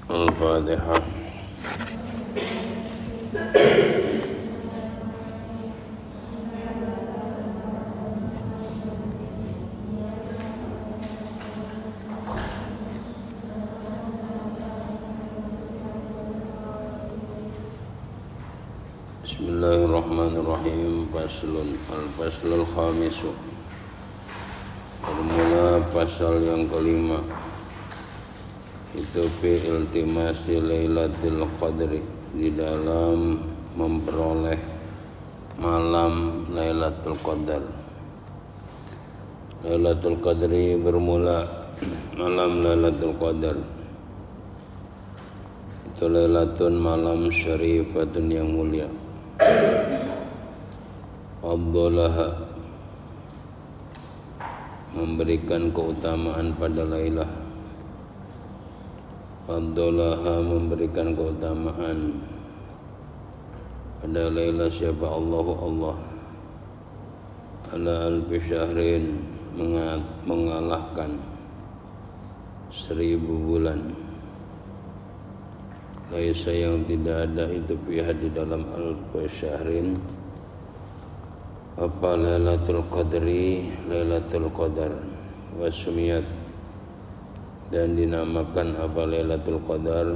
Al-Fatihah. Bismillahirrahmanirrahim. Al-Faslul Khamisu. Bermula pasal yang kelima, itu fi iltimasi Lailatul Qadri, di dalam memperoleh malam Lailatul Qadar. Lailatul Qadri bermula malam Lailatul Qadar. Itu Lailatun, malam syarifatun yang mulia. Faddalaha, memberikan keutamaan pada Lailah. Faddalaha, memberikan keutamaan pada Lailah siapa? Allah ala alfi syahrin, mengalahkan 1000 bulan. Laisa, yang tidak ada itu fiha di dalam alfi syahrin apa Lailatul Qadri, Lailatul Qadar. Wasumiyat, dan dinamakan apa Lailatul Qadar,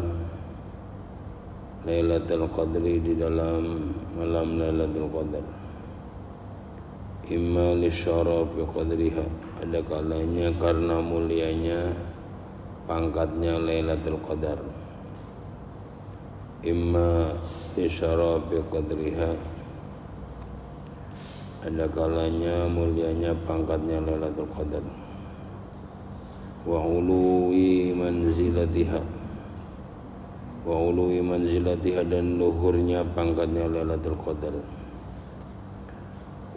Lailatul Qadri, di dalam malam Lailatul Qadar. Imma li syarafi qadriha, ada kalanya karena mulianya pangkatnya Lailatul Qadar. Imma li syarafi qadriha, ada kalanya mulianya pangkatnya Lailatul Qadar. Wa uluwi manzilatiha, wa uluwi manzilatiha, dan luhurnya pangkatnya Lailatul Qadar.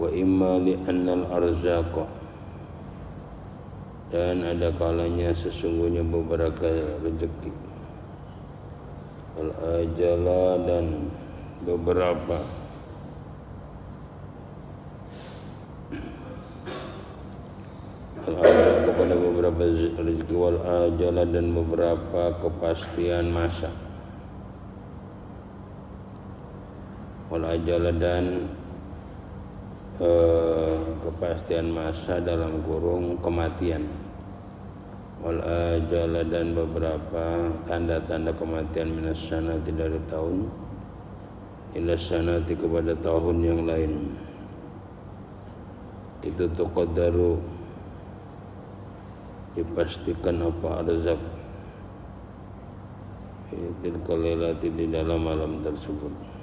Wa imma li annal arzaqa, dan ada kalanya sesungguhnya beberapa rezeki. Al ajala, dan beberapa al-ajal kepada beberapa rezeki, wal ajala, dan beberapa kepastian masa. Wal ajala, dan kepastian masa dalam kurung kematian. Wal ajala, dan beberapa tanda-tanda kematian, minas sanati, dari tahun, ila sanati, kepada tahun yang lain. Itu tuqaddaru, dipastikan apa arzak tilka lailati, di dalam malam tersebut.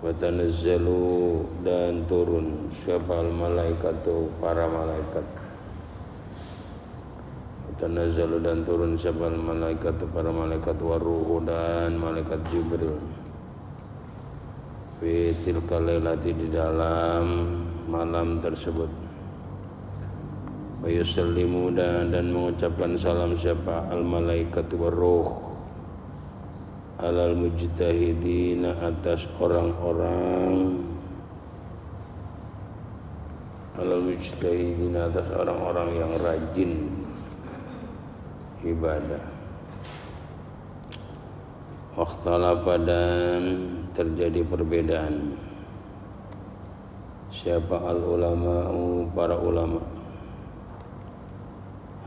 Wa tanazzalu, dan turun siapa al malaikatu, para malaikat. Wa tanazzalu, dan turun siapa al malaikatu, para malaikat. Waruhu, dan malaikat Jibril. Fi tilka lailati, di dalam malam tersebut. Wa yusallimu, dan mengucapkan salam siapa al malaikatu waruh alal mujtahidina, atas orang-orang, alal mujtahidina, atas orang-orang yang rajin ibadah. Wakhtalafa, dan terjadi perbedaan siapa al ulama'u, para ulama.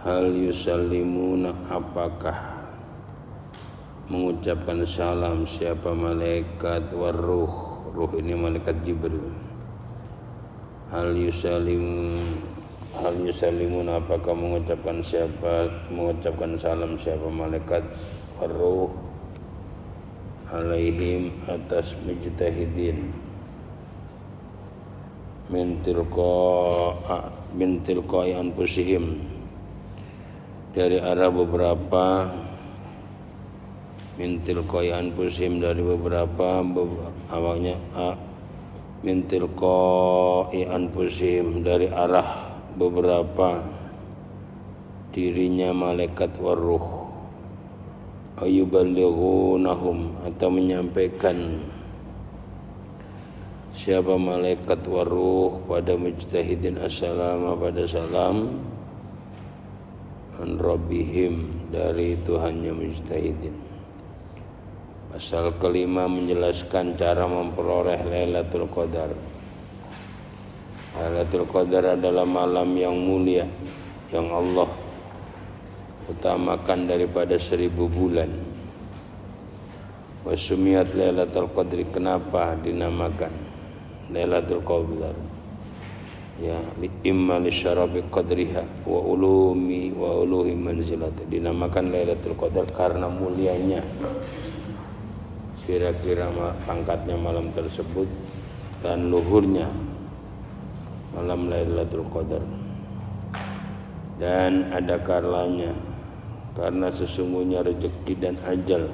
Hal yusallimuna, apakah mengucapkan salam siapa malaikat waruh, ruh ini malaikat Jibril. Hal yusallimun, apakah mengucapkan salam siapa malaikat waruh alaihim, atas mujtahidin. Min tilqa'i anfusihim, dari arah beberapa, min tilqa'i anfusihim, dari beberapa awalnya min tilqa'i anfusihim, dari arah beberapa dirinya malaikat waruh. Ayuballighunahum, atau menyampaikan siapa malaikat waruh pada mujtahidin, assalama, pada salam, an rabbihim, dari Tuhannya mujtahidin. Pasal kelima menjelaskan cara memperoleh Lailatul Qadar. Lailatul Qadar adalah malam yang mulia yang Allah utamakan daripada 1000 bulan. Wasumiyat Lailatul Qadri, kenapa dinamakan Lailatul Qadar? Ya, imma li syarabi qadriha wa uluhi manzilati. Dinamakan Lailatul Qadar karena mulianya kira-kira pangkatnya malam tersebut dan luhurnya malam Lailatul Qadar. Dan ada kalanya karena sesungguhnya rezeki dan ajal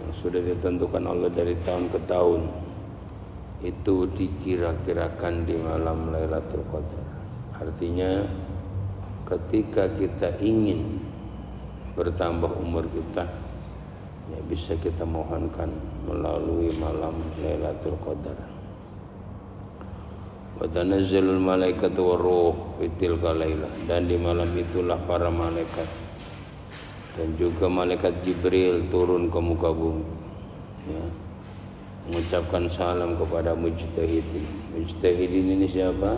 yang sudah ditentukan Allah dari tahun ke tahun itu dikira-kirakan di malam Lailatul Qadar. Artinya ketika kita ingin bertambah umur kita, ya bisa kita mohonkan melalui malam Lailatul Qadar. Wa tanazzalul malaikatu waruh fi tilka lailah, dan di malam itulah para malaikat dan juga malaikat Jibril turun ke muka bumi, ya, mengucapkan salam kepada mujtahidin. Mujtahidin ini siapa?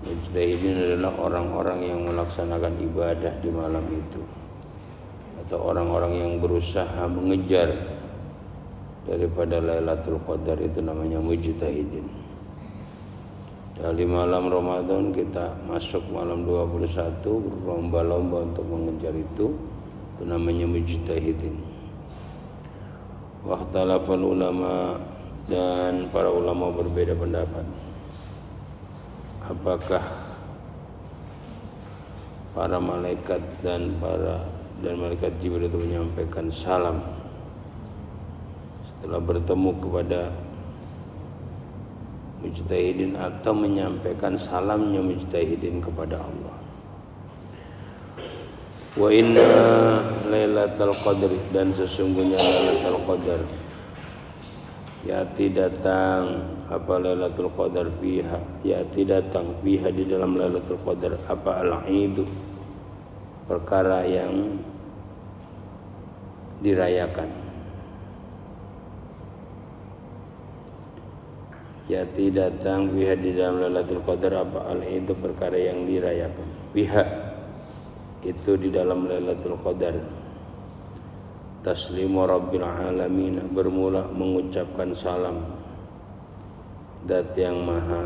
Mujtahidin adalah orang-orang yang melaksanakan ibadah di malam itu, atau orang-orang yang berusaha mengejar daripada Lailatul Qadar, itu namanya mujtahidin. Dari malam Ramadan kita masuk malam 21, berlomba-lomba untuk mengejar itu namanya mujtahidin. Waqtalafal ulama, dan para ulama berbeda pendapat. Apakah para malaikat dan malaikat Jibril itu menyampaikan salam setelah bertemu kepada mujtahidin, atau menyampaikan salamnya mujtahidin kepada Allah. Wa inna Lailatul Qadr, dan sesungguhnya Lailatul Qadar yati datang apa Lailatul Qadar fiha, yati datang fiha di dalam Lailatul Qadar apa al-idu, perkara yang dirayakan. Yati datang fiha di dalam Lailatul Qadar apa al-idu, perkara yang dirayakan. Fiha itu di dalam Lailatul Qadar taslimu rabbil alamin, bermula mengucapkan salam Dat yang maha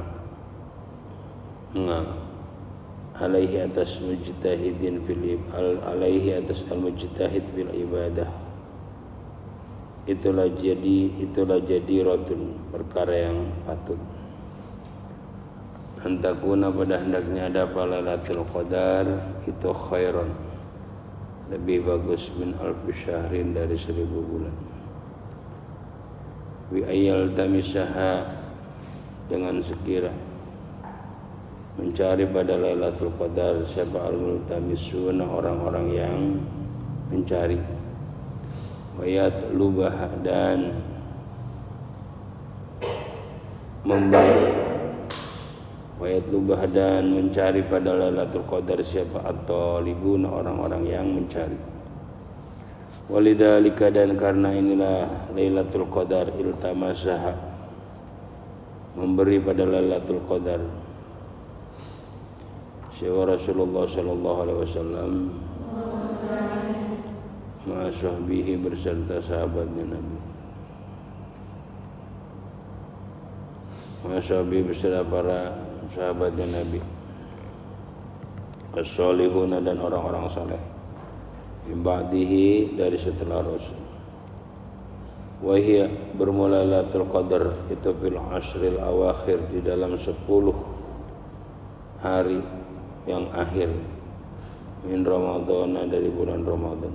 alaihi atas mujtahidin alaihi atas al-mujtahid bil ibadah. Itulah jadi rotun, perkara yang patut. Antakuna, pada hendaknya ada Lailatul Qadar itu khairan, lebih bagus min alfi syahrin, dari 1000 bulan. Wi ayal tamisaha, dengan sekira mencari pada Lailatul Qadar siapa al-multamisuna, orang-orang yang mencari. Wayat lubah, dan memberi. Wayat lubah, dan mencari pada Lailatul Qadar siapa at-talibun, orang-orang yang mencari. Walidzalika, dan karena inilah Lailatul Qadar iltamasaha, memberi pada Lailatul Qadar siapa Rasulullah sallallahu alaihi wasallam ma sahbihi, berserta sahabatnya Nabi. Ma sahbihi, berserta para sahabatnya Nabi. As-solihuna, dan orang-orang saleh. Min ba'dihi, dari setelah Rasul. Wahia, bermula Lailatul Qadar itu fil ashril awakhir, di dalam 10 hari yang akhir min Ramadhan, dari bulan Ramadan.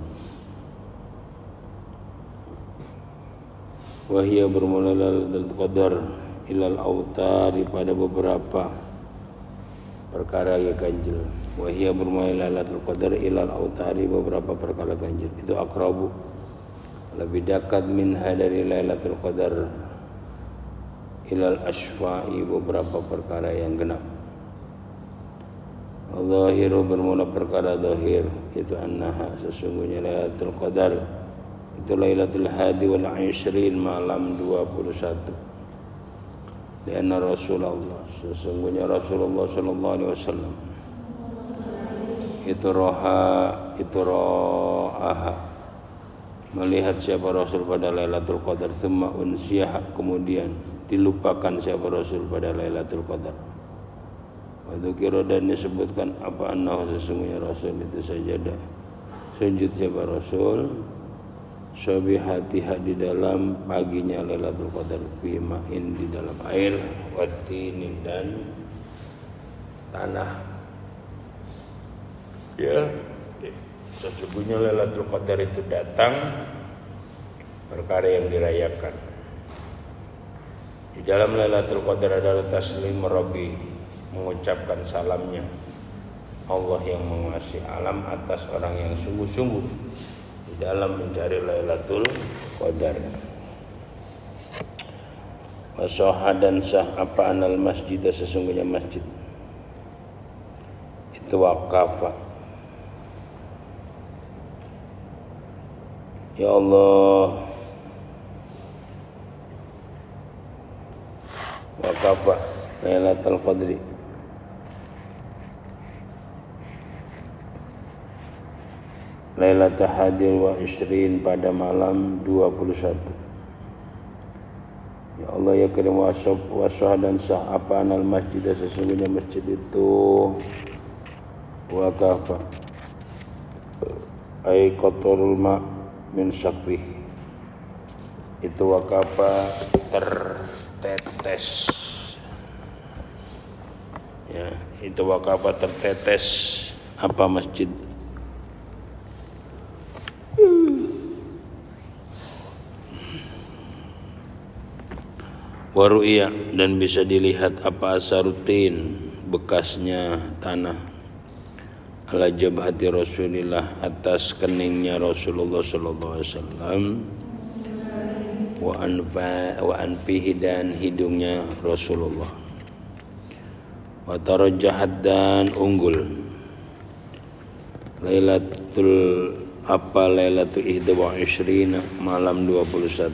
Wahia, bermula Lailatul Qadar ilal autari, pada beberapa perkara yang ganjil. Wahia, bermula Lailatul Qadar ilal autari, beberapa perkara ganjil. Itu akrabu, lebih dekat minha, dari Lailatul Qadar ilal ashfa'i, beberapa perkara yang genap. Zahiru bermula perkara zahir, itu annaha sesungguhnya Lailatul Qadar itu Lailatul Hadi wal 20 malam 21. Lianna Rasulullah sesungguhnya Rasulullah sallallahu alaihi wasallam itu roha melihat siapa Rasul pada Lailatul Qadar, thumma unsiyah kemudian dilupakan siapa Rasul pada Lailatul Qadar. Wadukiro dan disebutkan apa annahu sesungguhnya Rasul itu sajadah sujud siapa Rasul sabihatiha di dalam paginya Lailatul Qadar fi ma'in di dalam air watinin dan tanah. Ya, sesungguhnya Lailatul Qadar itu datang perkara yang dirayakan. Di dalam Lailatul Qadar adalah taslim Rabbi, mengucapkan salamnya Allah yang menguasai alam atas orang yang sungguh-sungguh di dalam mencari Lailatul Qadar. Wasoha dan sah apa anal masjid sesungguhnya masjid itu waqafa. Ya Allah, waqafa Lailatul Qadri Lailatul Hadir wa Isrin pada malam 21. Ya Allah ya Karim wasah dan sah apa anal masjid sesungguhnya masjid itu waqafa ay qatarul ma min syaqrih itu waqafa tertetes ya, itu waqafa tertetes apa masjid waru'iyah dan bisa dilihat apa asarutin bekasnya tanah ala jabhati Rasulillah atas keningnya Rasulullah sallallahu alaihi wasallam wa anfihi dan hidungnya Rasulullah wa tarajjahat dan unggul Lailatul Ihda wa Ishrina malam 21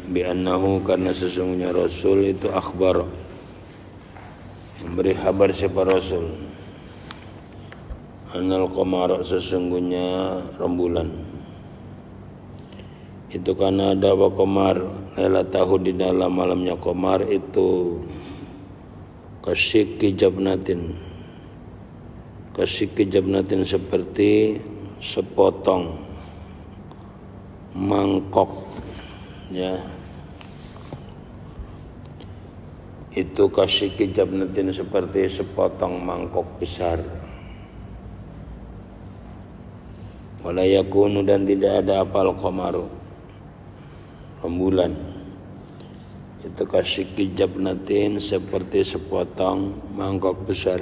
bi'annahu karena sesungguhnya Rasul itu akhbar memberi kabar siapa Rasul anal qamar sesungguhnya rembulan itu karena ada apa qamar lailatahu di dalam malamnya qamar itu kasyiki jabnatin seperti sepotong mangkok ya, itu kasyiki jabnatin seperti sepotong mangkok besar. Wala yakunu dan tidak ada apal qamaru rembulan itu kasyiki jabnatin seperti sepotong mangkok besar.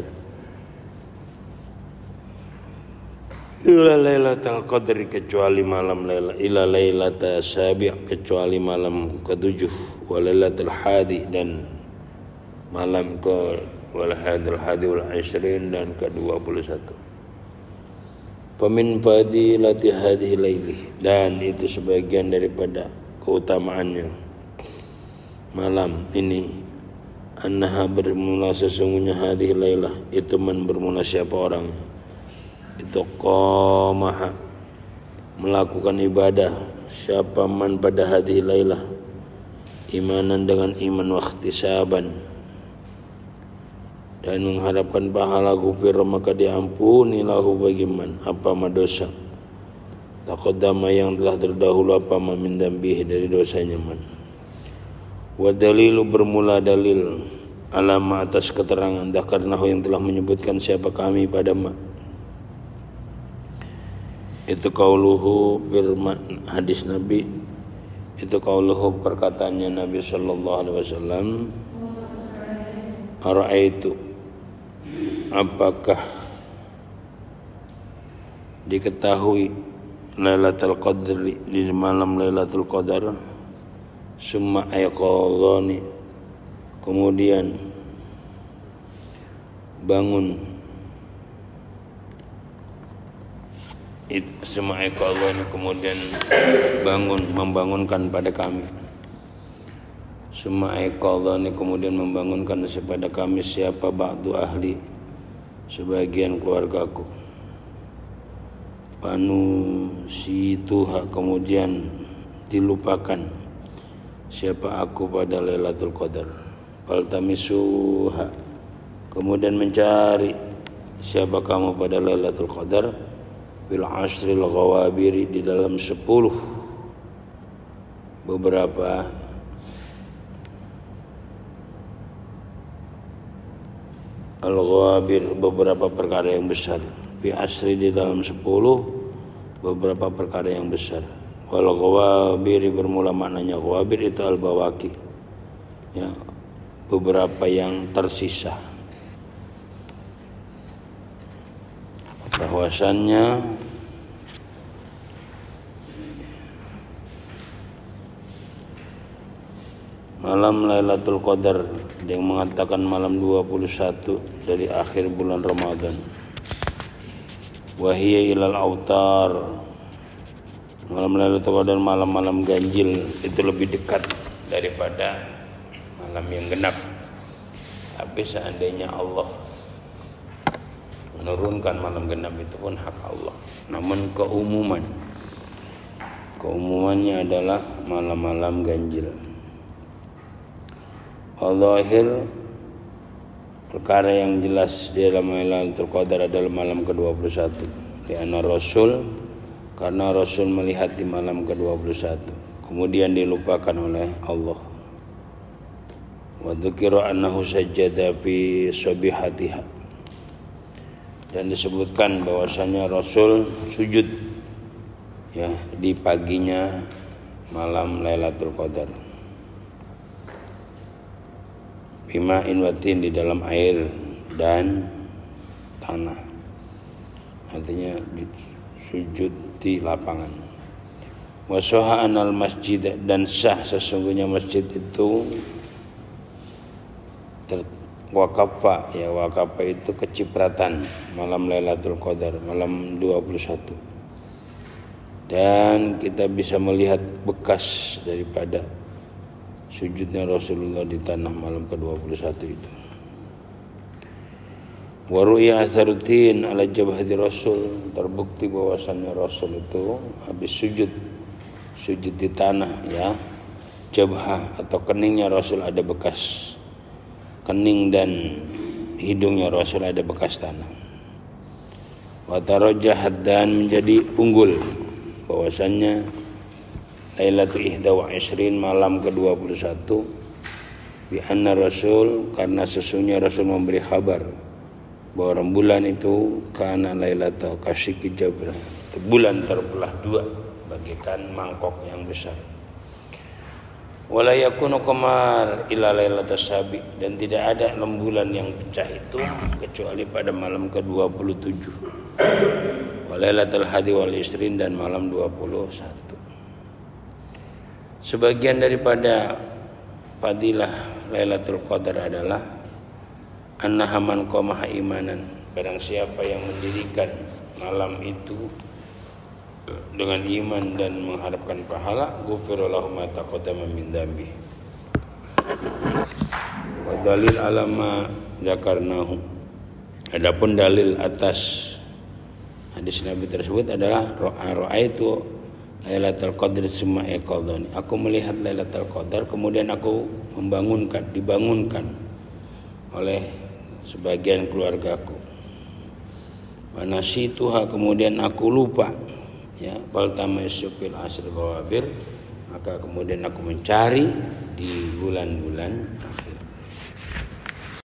Ila Lailatul Qadri kecuali malam ila Lailatul Sabi' kecuali malam ke-7 wa Lailatul Hadi dan malam wal Hadi wal 20 dan ke-21. Pamin fadilati hadhihi laili dan itu sebagian daripada keutamaannya malam ini annaha bermula sesungguhnya hadhihi lailah itu bermula siapa orang itu qamah melakukan ibadah siapa man pada hadhihi lailah imanan dengan iman wa ihtisaban dan mengharapkan pahala gufir maka diampuni lahu bagi man apa dosa taqaddama yang telah terdahulu apa min dambihi dari dosanya man wa dalilu bermula dalil alama atas keterangan dzakarnahu yang telah menyebutkan siapa kami pada ma itu qauluhu firman hadis Nabi itu qauluhu perkataannya Nabi sallallahu alaihi wasallam ara'aitu apakah diketahui Lailatul Qadri di malam Lailatul Qadar summa ayqadhani kemudian bangun semua Allah ini kemudian membangunkan pada kami. Semua Allah ini kemudian membangunkan kepada kami siapa ba'du ahli, sebagian keluargaku. Panu si tuha, kemudian dilupakan siapa aku pada Lailatul Qadar. Faltamisuha, kemudian mencari siapa kamu pada Lailatul Qadar. Bil ashril ghawabiri, di dalam 10 beberapa al-ghawabir, beberapa perkara yang besar. Fi asri, di dalam 10 beberapa perkara yang besar. Wal ghawabiri bermula maknanya ghawabir itu al-bawaki, ya, beberapa yang tersisa. Bahwasannya malam Lailatul Qadar, yang mengatakan malam 21 dari akhir bulan Ramadan. Wahiyya ilal autar, malam Lailatul Qadar malam-malam ganjil itu lebih dekat daripada malam yang genap. Tapi seandainya Allah menurunkan malam genap itu pun hak Allah. Namun keumumannya adalah malam-malam ganjil. Al-Zahir, perkara yang jelas di dalam Lailatul Qadar adalah malam ke-21. Karena Rasul melihat di malam ke-21, kemudian dilupakan oleh Allah. Wa dzukira annahu sajjada fi sabihatiha, dan disebutkan bahwasanya Rasul sujud, ya, di paginya malam Lailatul Qadar. Bima'in watin, di dalam air dan tanah, artinya sujud di lapangan. Wasoha anal masjid, dan sah sesungguhnya masjid itu wakafa, ya, wakafa itu kecipratan malam Lailatul Qadar, malam 21. Dan kita bisa melihat bekas daripada sujudnya Rasulullah di tanah malam ke-21 itu. Wa ru'ya atharuddin ala jabhati Rasul, terbukti bahwasannya Rasul itu habis sujud di tanah, ya, jabhah atau keningnya Rasul ada bekas. Kening dan hidungnya Rasul ada bekas tanah. Wa tarajjahat, dan menjadi unggul bahwasannya Lailatul 21 malam ke-21 bi anna Rasul, karena sesungguhnya Rasul memberi kabar bahwa rembulan itu kana lailatul kasyiki jabra, bulan terbelah dua bagaikan mangkok yang besar. Wala yakunu qamar ila lailatus sabi, dan tidak ada rembulan yang pecah itu kecuali pada malam ke-27. Walailatul hadi wal isrin, dan malam 21. Sebagian daripada fadilah Lailatul Qadar adalah annaha man qamaha imanan, barang siapa yang mendirikan malam itu dengan iman dan mengharapkan pahala, ghufira lahu ma taqaddama min dzambi. Wa dalil alama dzakarnahu, adapun dalil atas hadis Nabi tersebut adalah ra'aitu Lailatul Qadar summa iqadhani, aku melihat Lailatul Qadar kemudian aku dibangunkan oleh sebagian keluargaku. Wa nasituha, kemudian aku lupa, ya, baltamaisyu fil asr ghawabir, maka kemudian aku mencari di bulan-bulan akhir.